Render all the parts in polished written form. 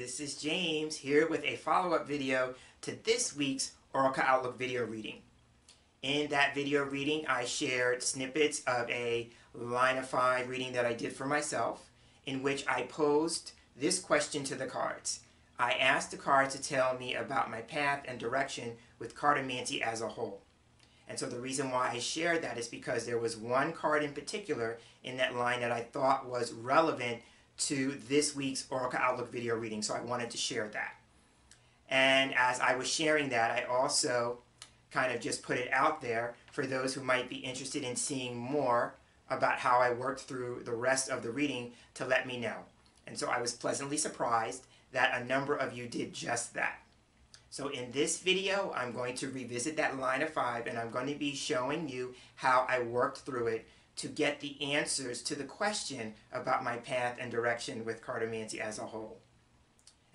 This is James here with a follow-up video to this week's Oracle Outlook video reading. In that video reading, I shared snippets of a line of 5 reading that I did for myself, in which I posed this question to the cards. I asked the cards to tell me about my path and direction with cartomancy as a whole. And so the reason why I shared that is because there was one card in particular in that line that I thought was relevant to this week's Oracle Outlook video reading, so I wanted to share that. And as I was sharing that, I also kind of just put it out there for those who might be interested in seeing more about how I worked through the rest of the reading to let me know. And so I was pleasantly surprised that a number of you did just that. So in this video, I'm going to revisit that line of 5, and I'm going to be showing you how I worked through it to get the answers to the question about my path and direction with cartomancy as a whole.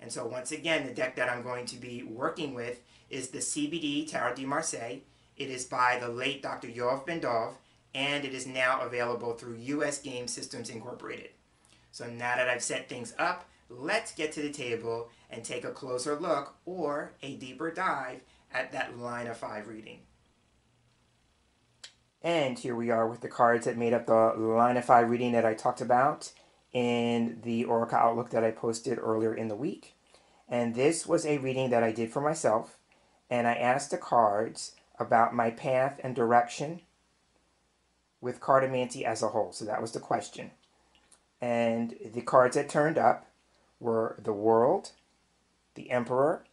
And so once again, the deck that I'm going to be working with is the CBD Tarot de Marseille. It is by the late Dr. Yoav Ben-Dov, and it is now available through US Game Systems Incorporated. So now that I've set things up, let's get to the table and take a closer look or a deeper dive at that line of 5 reading. And here we are with the cards that made up the line of 5 reading that I talked about in the Oracle Outlook that I posted earlier in the week. And this was a reading that I did for myself, and I asked the cards about my path and direction with cartomancy as a whole. So that was the question. And the cards that turned up were the World, the Emperor,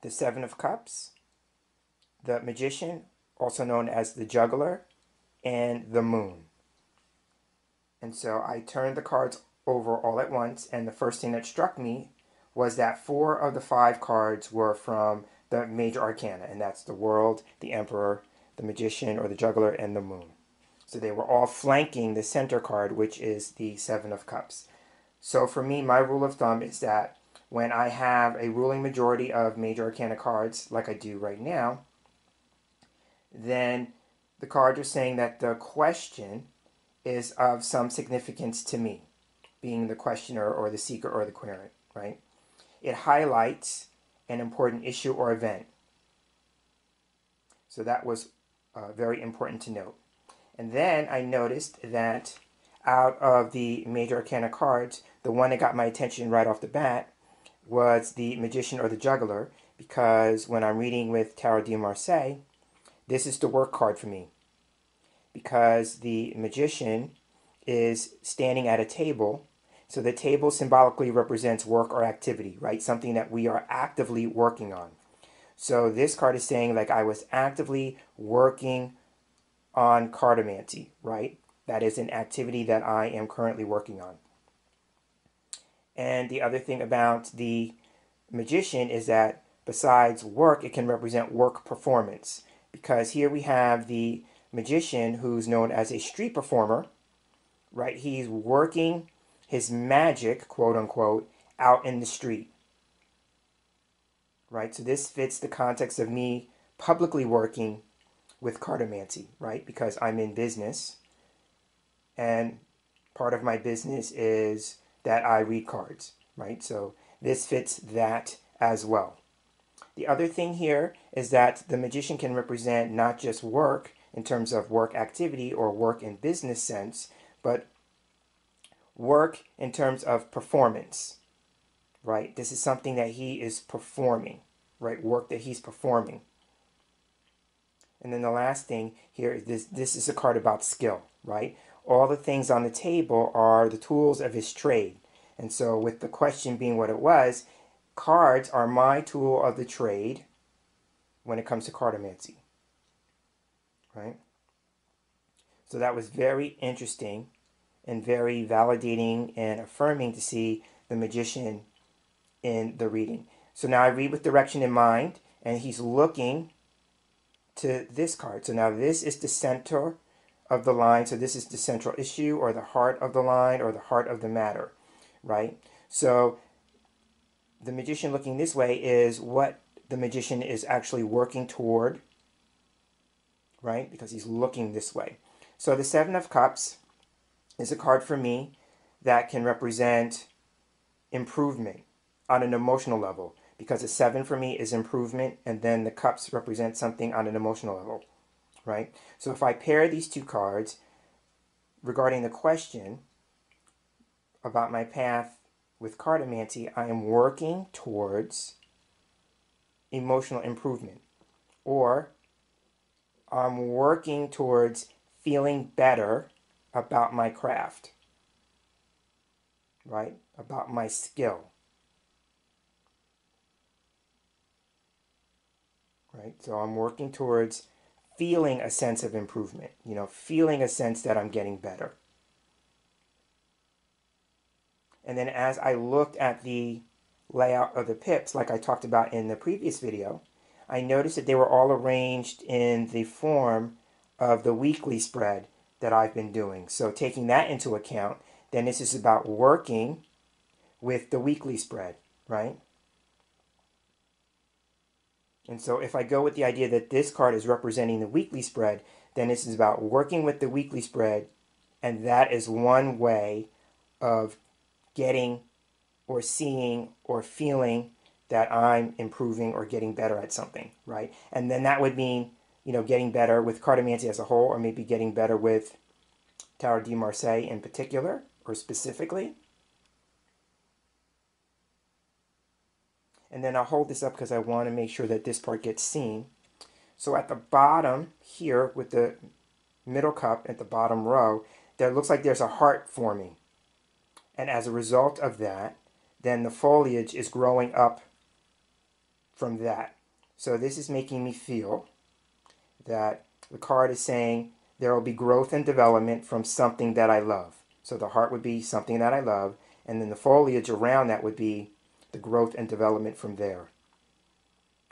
the Seven of Cups, the Magician, also known as the Juggler, and the Moon. And so I turned the cards over all at once, and the first thing that struck me was that 4 of the 5 cards were from the major arcana, and that's the World, the Emperor, the Magician or the Juggler, and the Moon. So they were all flanking the center card, which is the Seven of Cups. So for me, my rule of thumb is that when I have a ruling majority of major arcana cards, like I do right now, then the cards are saying that the question is of some significance to me, being the questioner or the seeker or the querent, right? It highlights an important issue or event. So that was very important to note. And then I noticed that out of the major arcana cards, the one that got my attention right off the bat was the Magician or the Juggler, because when I'm reading with Tarot de Marseille, this is the work card for me, because the Magician is standing at a table. So the table symbolically represents work or activity, right? Something that we are actively working on. So this card is saying, like, I was actively working on cartomancy, right? That is an activity that I am currently working on. And the other thing about the Magician is that besides work, it can represent work performance. Because here we have the Magician, who's known as a street performer, right? He's working his magic, quote unquote, out in the street, right? So this fits the context of me publicly working with cartomancy, right? Because I'm in business, and part of my business is that I read cards, right? So this fits that as well. The other thing here is that the Magician can represent not just work in terms of work activity or work in business sense, but work in terms of performance, right? This is something that he is performing, right? Work that he's performing. And then the last thing here is this is a card about skill, right? All the things on the table are the tools of his trade. And so with the question being what it was, cards are my tool of the trade when it comes to cartomancy, right? So that was very interesting and very validating and affirming to see the Magician in the reading. So now I read with direction in mind, and he's looking to this card. So now this is the center of the line. So this is the central issue or the heart of the line or the heart of the matter, right? So the Magician looking this way is what the Magician is actually working toward, right? Because he's looking this way. So the Seven of Cups is a card for me that can represent improvement on an emotional level, because a 7 for me is improvement, and then the cups represent something on an emotional level, right? So if I pair these two cards regarding the question about my path with cartomancy, I am working towards emotional improvement, or I'm working towards feeling better about my craft, right? About my skill, right? So I'm working towards feeling a sense of improvement, feeling a sense that I'm getting better. And then as I looked at the layout of the pips, like I talked about in the previous video, I noticed that they were all arranged in the form of the weekly spread that I've been doing. So taking that into account, then this is about working with the weekly spread, right? And so if I go with the idea that this card is representing the weekly spread, then this is about working with the weekly spread, and that is one way of getting or seeing or feeling that I'm improving or getting better at something, right? And then that would mean, getting better with cartomancy as a whole, or maybe getting better with Tarot de Marseille in particular or specifically. And then I'll hold this up because I want to make sure that this part gets seen. So at the bottom here with the middle cup at the bottom row, there looks like there's a heart forming. And as a result of that, then the foliage is growing up from that. So this is making me feel that the card is saying there will be growth and development from something that I love. So the heart would be something that I love, and then the foliage around that would be the growth and development from there.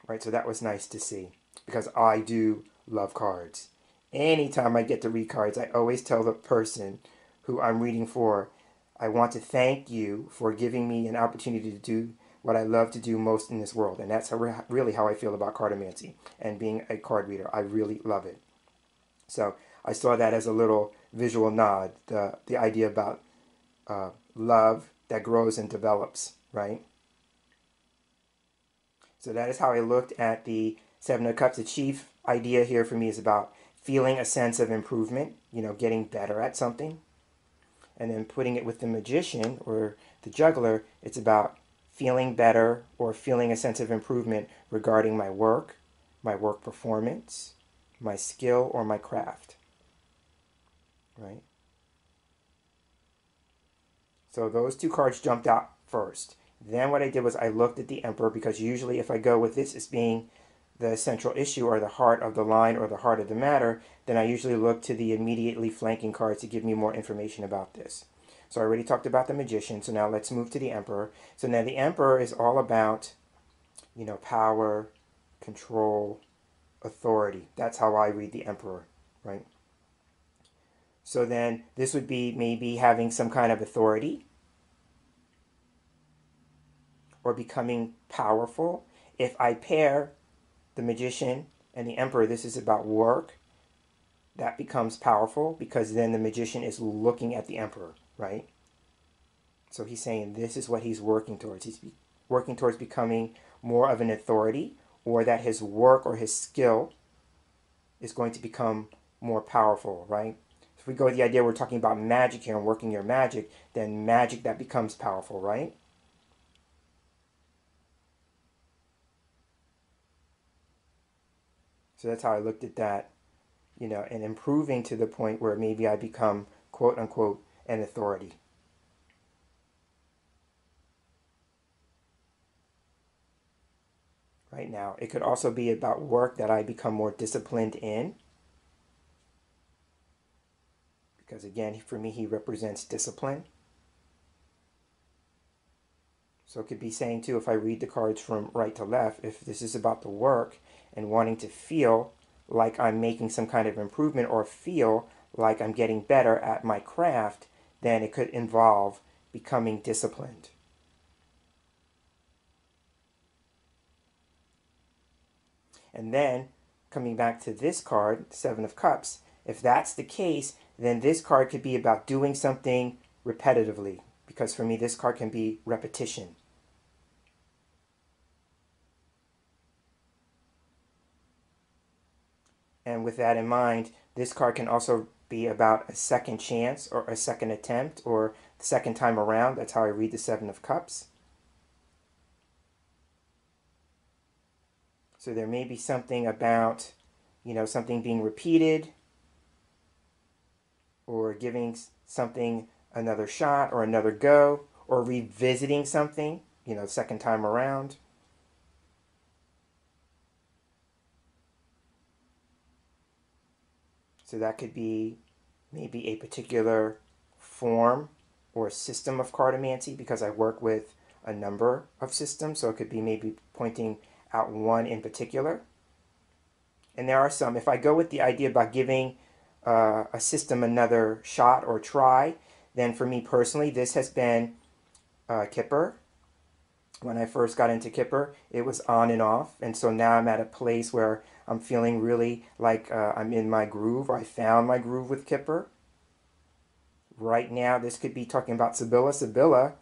Right, so that was nice to see, because I do love cards. Anytime I get to read cards, I always tell the person who I'm reading for, I want to thank you for giving me an opportunity to do what I love to do most in this world. And that's really how I feel about cartomancy and being a card reader. I really love it. So I saw that as a little visual nod, the idea about love that grows and develops, right? So that is how I looked at the Seven of Cups. The chief idea here for me is about feeling a sense of improvement, getting better at something. And then putting it with the magician or the juggler, it's about feeling better or feeling a sense of improvement regarding my work performance, my skill, or my craft. Right? So those two cards jumped out first. Then what I did was I looked at the Emperor, because usually if I go with this as being the central issue or the heart of the line or the heart of the matter, then I usually look to the immediately flanking cards to give me more information about this. So I already talked about the Magician, so now let's move to the Emperor. So now the Emperor is all about, power, control, authority. That's how I read the Emperor, right? So then this would be maybe having some kind of authority or becoming powerful. If I pair the Magician and the Emperor, this is about work. That becomes powerful because then the Magician is looking at the Emperor, right? So he's saying this is what he's working towards. He's working towards becoming more of an authority, or that his work or his skill is going to become more powerful, right? If we go with the idea we're talking about magic here and working your magic, then magic that becomes powerful, right? So that's how I looked at that, and improving to the point where maybe I become, quote unquote, an authority. Right now, it could also be about work that I become more disciplined in. Because again, for me, he represents discipline. So it could be saying too, if I read the cards from right to left, if this is about the work and wanting to feel like I'm making some kind of improvement or feel like I'm getting better at my craft, then it could involve becoming disciplined. And then, coming back to this card, Seven of Cups, if that's the case, then this card could be about doing something repetitively, because for me this card can be repetition. And with that in mind, this card can also be about a second chance or a second attempt or the second time around. That's how I read the Seven of Cups. So there may be something about, something being repeated or giving something another shot or another go or revisiting something, second time around. So that could be maybe a particular form or system of cartomancy, because I work with a number of systems. So it could be maybe pointing out one in particular. And there are some, if I go with the idea about giving a system another shot or try, then for me personally, this has been Kipper. When I first got into Kipper, it was on and off. And so now I'm at a place where I'm feeling really like I'm in my groove, or I found my groove with Kipper. Right now, this could be talking about Sibylla,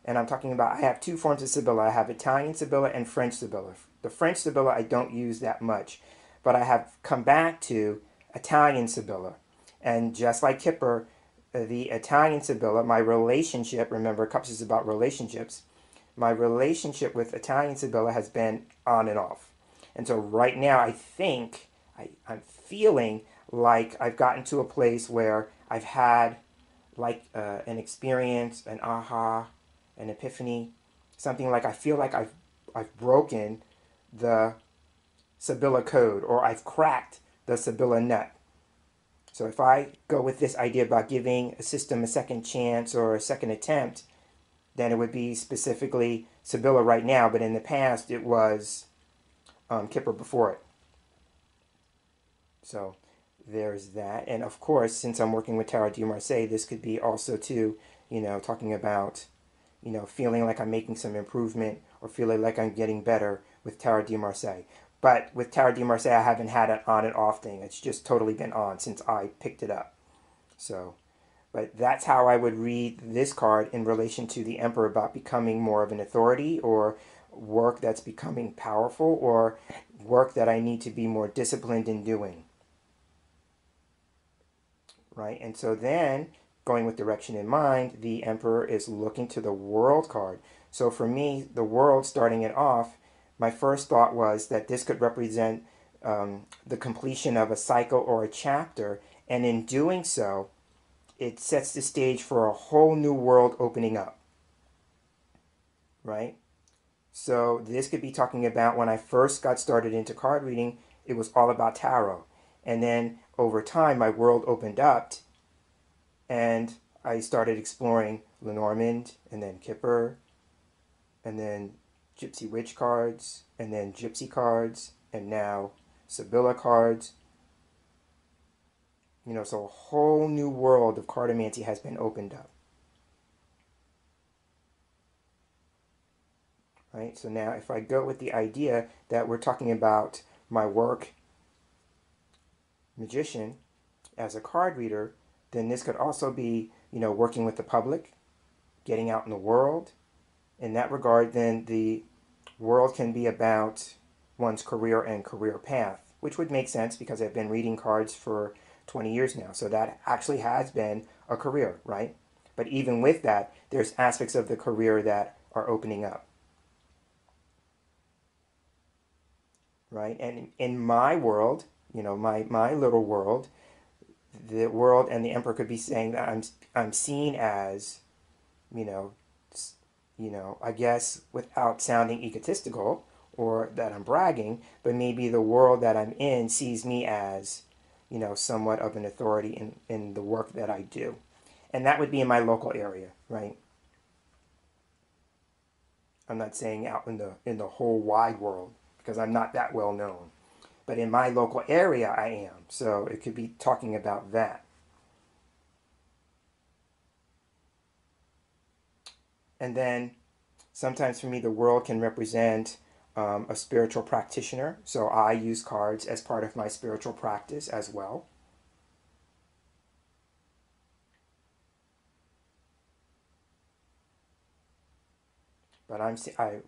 and I'm talking about, I have two forms of Sibylla. I have Italian Sibylla and French Sibylla. The French Sibylla I don't use that much, but I have come back to Italian Sibylla. And just like Kipper, the Italian Sibylla, my relationship, remember Cups is about relationships, my relationship with Italian Sibylla has been on and off. And so right now I think, I'm feeling like I've gotten to a place where I've had like an experience, an aha, an epiphany, something like I feel like I've broken the Sibylla code, or I've cracked the Sibylla nut. So if I go with this idea about giving a system a second chance or a second attempt, then it would be specifically Sibylla right now, but in the past it was Kipper before it. So there's that. And of course, since I'm working with Tarot de Marseille, this could be also too, talking about, feeling like I'm making some improvement or feeling like I'm getting better with Tarot de Marseille. But with Tarot de Marseille, I haven't had an on and off thing. It's just totally been on since I picked it up. So, but that's how I would read this card in relation to the Emperor, about becoming more of an authority, or work that's becoming powerful, or work that I need to be more disciplined in doing. Right? And so then, going with direction in mind, the Emperor is looking to the World card. So for me, the World, starting it off, my first thought was that this could represent the completion of a cycle or a chapter, and in doing so, it sets the stage for a whole new world opening up. Right? So this could be talking about when I first got started into card reading, it was all about tarot. And then over time, my world opened up, and I started exploring Lenormand, and then Kipper, and then Gypsy Witch cards, and then Gypsy cards, and now Sibylla cards. So a whole new world of cartomancy has been opened up. Right? So now if I go with the idea that we're talking about my work, magician, as a card reader, then this could also be, working with the public, getting out in the world. In that regard, then the world can be about one's career and career path, which would make sense because I've been reading cards for 20 years now. So that actually has been a career, right? But even with that, there's aspects of the career that are opening up. Right? And in my world, my little world, the world and the Emperor could be saying that I'm seen as, I guess without sounding egotistical or that I'm bragging, but maybe the world that I'm in sees me as, somewhat of an authority in the work that I do. And that would be in my local area, right? I'm not saying out in the whole wide world, because I'm not that well known. But in my local area, I am. So it could be talking about that. And then sometimes for me, the world can represent a spiritual practitioner. So I use cards as part of my spiritual practice as well. But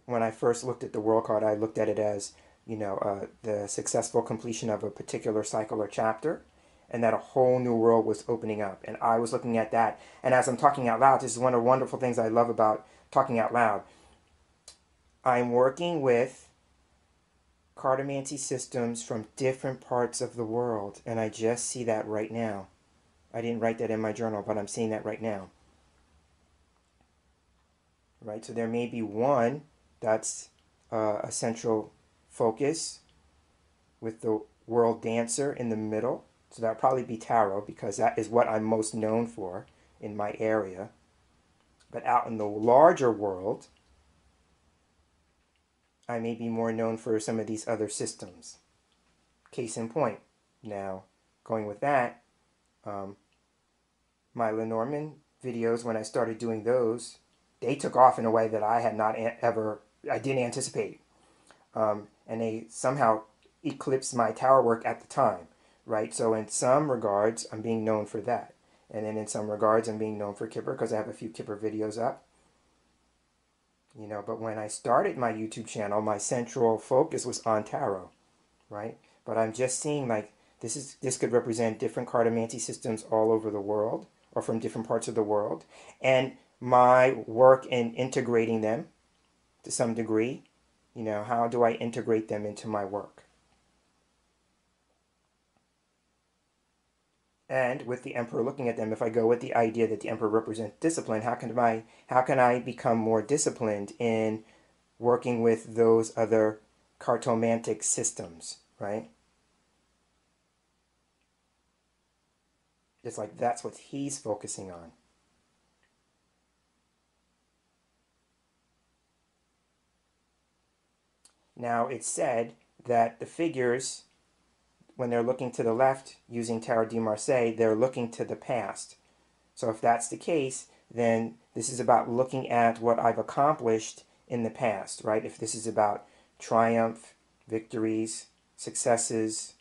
when I first looked at the world card, I looked at it as, the successful completion of a particular cycle or chapter, and that a whole new world was opening up. And I was looking at that. And as I'm talking out loud, this is one of the wonderful things I love about talking out loud. I'm working with cartomancy systems from different parts of the world, and I just see that right now. I didn't write that in my journal, but I'm seeing that right now. Right, so there may be one that's a central focus with the world dancer in the middle. So that'll probably be tarot, because that is what I'm most known for in my area. But out in the larger world, I may be more known for some of these other systems. Case in point. Now, going with that, my Lenormand videos, when I started doing those, they took off in a way that I had not I didn't anticipate. And they somehow eclipsed my tower work at the time, right? So in some regards, I'm being known for that. And then in some regards, I'm being known for Kipper, because I have a few Kipper videos up. But when I started my YouTube channel, my central focus was on tarot, right? But I'm just seeing like this could represent different cartomancy systems all over the world, or from different parts of the world. And my work in integrating them to some degree, how do I integrate them into my work? And with the Emperor looking at them, if I go with the idea that the Emperor represents discipline, how can I become more disciplined in working with those other cartomantic systems, right? It's like that's what he's focusing on. Now, it's said that the figures, when they're looking to the left using Tarot de Marseille, they're looking to the past. So if that's the case, then this is about looking at what I've accomplished in the past, right? If this is about triumph, victories, successes,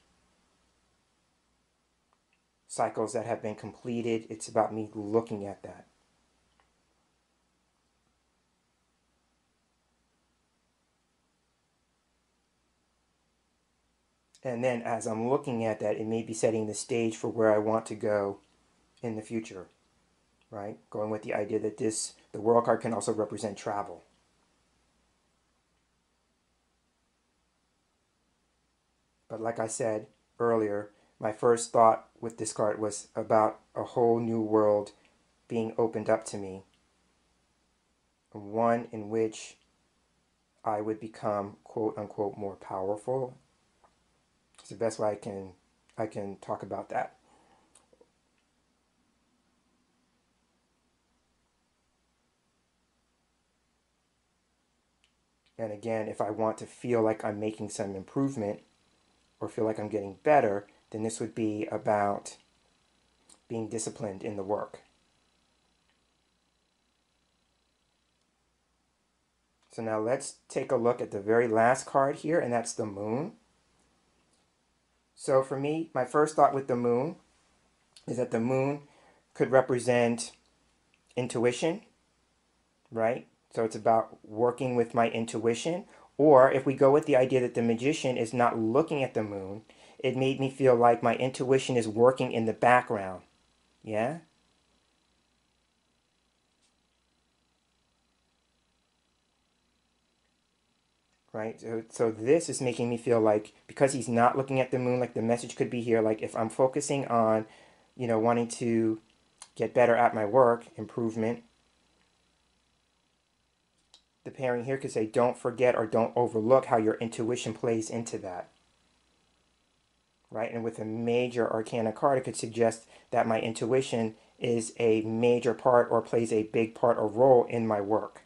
cycles that have been completed, it's about me looking at that. And then as I'm looking at that, it may be setting the stage for where I want to go in the future, right? Going with the idea that the world card can also represent travel. But like I said earlier, my first thought with this card was about a whole new world being opened up to me. One in which I would become, quote unquote, more powerful. It's the best way I can talk about that. And again, if I want to feel like I'm making some improvement or feel like I'm getting better, then this would be about being disciplined in the work. So now let's take a look at the very last card here, and that's the Moon. So for me, my first thought with the Moon is that the Moon could represent intuition, right? So it's about working with my intuition. Or if we go with the idea that the Magician is not looking at the Moon, it made me feel like my intuition is working in the background. Yeah? Right? So this is making me feel like, because he's not looking at the Moon, like the message could be here, like if I'm focusing on, wanting to get better at my work, improvement, the pairing here could say, don't forget or don't overlook how your intuition plays into that. Right? And with a major arcana card, it could suggest that my intuition is a major part or plays a big part or role in my work.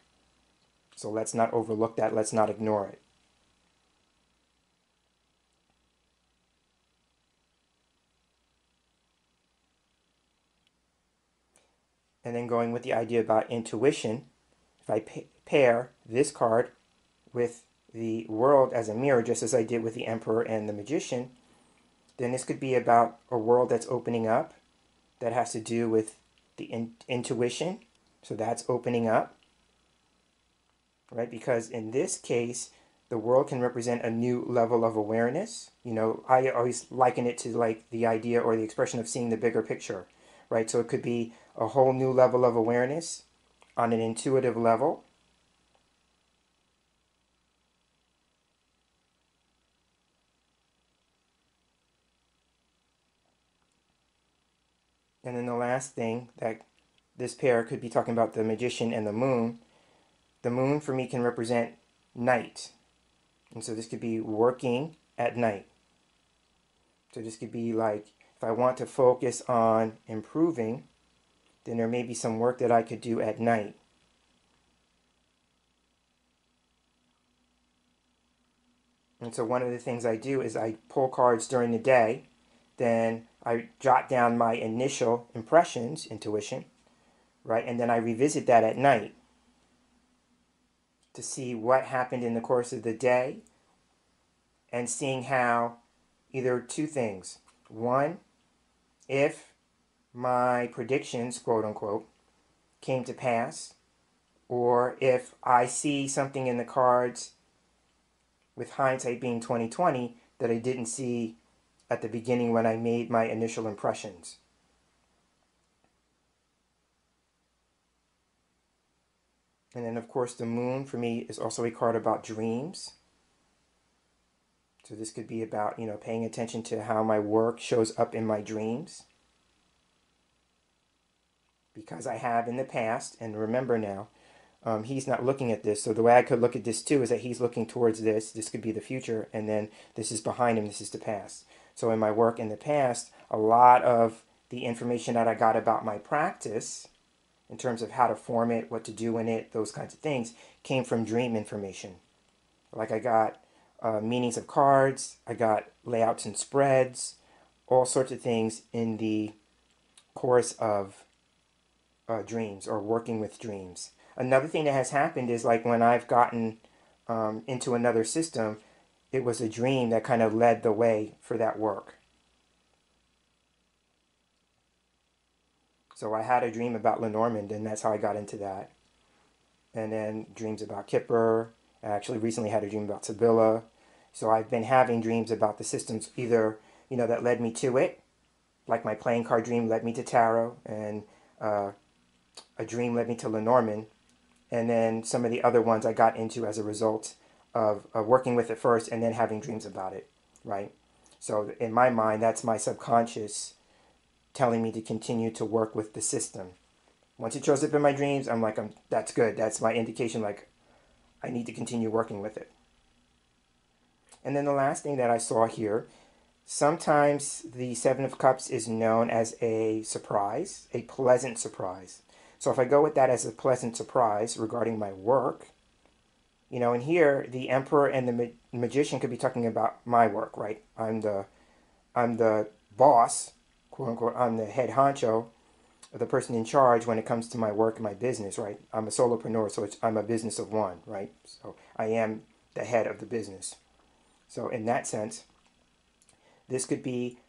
So let's not overlook that. Let's not ignore it. And then going with the idea about intuition, if I pair this card with the world as a mirror, just as I did with the Emperor and the Magician, then this could be about a world that's opening up that has to do with the intuition. So that's opening up. right? Because in this case, the world can represent a new level of awareness. You know, I always liken it to like the idea or the expression of seeing the bigger picture, right? So it could be a whole new level of awareness on an intuitive level. And then the last thing that this pair could be talking about, the magician and the moon. The moon for me can represent night. And so this could be working at night. So this could be like, if I want to focus on improving, then there may be some work that I could do at night. And so one of the things I do is I pull cards during the day, then I jot down my initial impressions, intuition, right? And then I revisit that at night to see what happened in the course of the day and seeing how either two things. One, if my predictions, quote unquote, came to pass, or if I see something in the cards with hindsight being 2020 that I didn't see at the beginning when I made my initial impressions. And then of course the moon for me is also a card about dreams. So this could be about, paying attention to how my work shows up in my dreams. Because I have in the past, and remember now, he's not looking at this. So the way I could look at this too is that he's looking towards this. This could be the future, and then this is behind him. This is the past. So in my work in the past, a lot of the information that I got about my practice, in terms of how to form it, what to do in it, those kinds of things, came from dream information. Like I got meanings of cards, I got layouts and spreads, all sorts of things in the course of dreams or working with dreams. Another thing that has happened is like when I've gotten into another system, it was a dream that kind of led the way for that work. So I had a dream about Lenormand, and that's how I got into that. And then dreams about Kipper. I actually recently had a dream about Sibylla. So I've been having dreams about the systems, either, that led me to it, like my playing card dream led me to tarot, and a dream led me to Lenormand. And then some of the other ones I got into as a result of working with it first and then having dreams about it, right? So in my mind, that's my subconscious telling me to continue to work with the system. Once it shows up in my dreams, I'm like, that's good. That's my indication, like, I need to continue working with it. And then the last thing that I saw here, sometimes the Seven of Cups is known as a surprise, a pleasant surprise. So if I go with that as a pleasant surprise regarding my work, and here the Emperor and the Magician could be talking about my work, right? I'm the boss, quote unquote. I'm the head honcho, the person in charge when it comes to my work and my business, right? I'm a solopreneur, so I'm a business of one, right? So I am the head of the business. So in that sense, this could be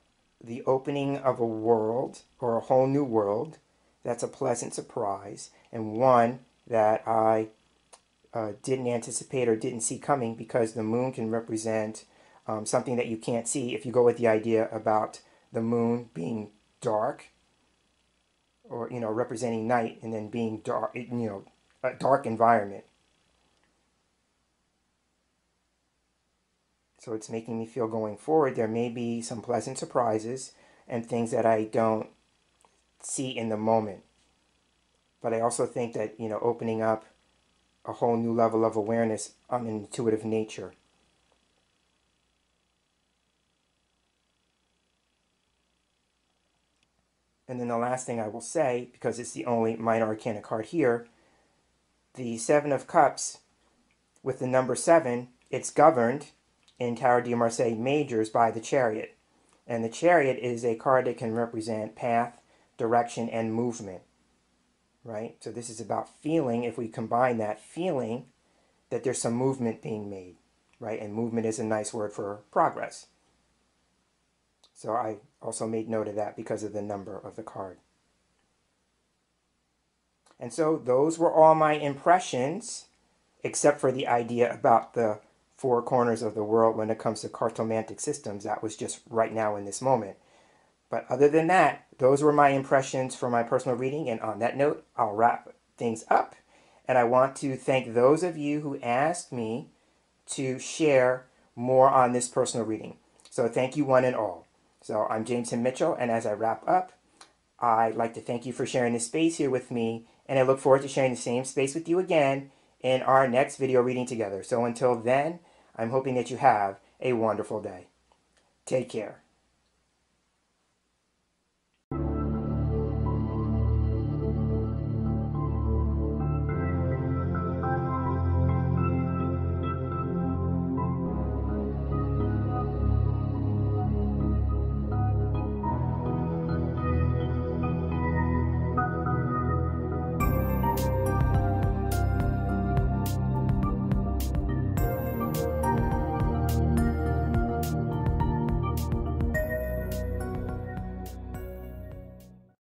the opening of a world or a whole new world that's a pleasant surprise, and one that I didn't anticipate or didn't see coming, because the moon can represent something that you can't see. If you go with the idea about the moon being dark, or representing night, and then being dark, a dark environment. So it's making me feel going forward there may be some pleasant surprises and things that I don't see in the moment. But I also think that, opening up a whole new level of awareness on an intuitive nature. And then the last thing I will say, because it's the only minor arcana card here, the Seven of Cups with the number 7, it's governed in Tarot de Marseille Majors by the Chariot. And the Chariot is a card that can represent path, direction, and movement. Right? So this is about feeling, if we combine that feeling, that there's some movement being made. Right? And movement is a nice word for progress. So I also made note of that because of the number of the card. And so those were all my impressions except for the idea about the four corners of the world when it comes to cartomantic systems. That was just right now in this moment. But other than that, those were my impressions for my personal reading. And on that note, I'll wrap things up. And I want to thank those of you who asked me to share more on this personal reading. So thank you one and all. So I'm James Himm Mitchell, and as I wrap up, I'd like to thank you for sharing this space here with me, and I look forward to sharing the same space with you again in our next video reading together. So until then, I'm hoping that you have a wonderful day. Take care.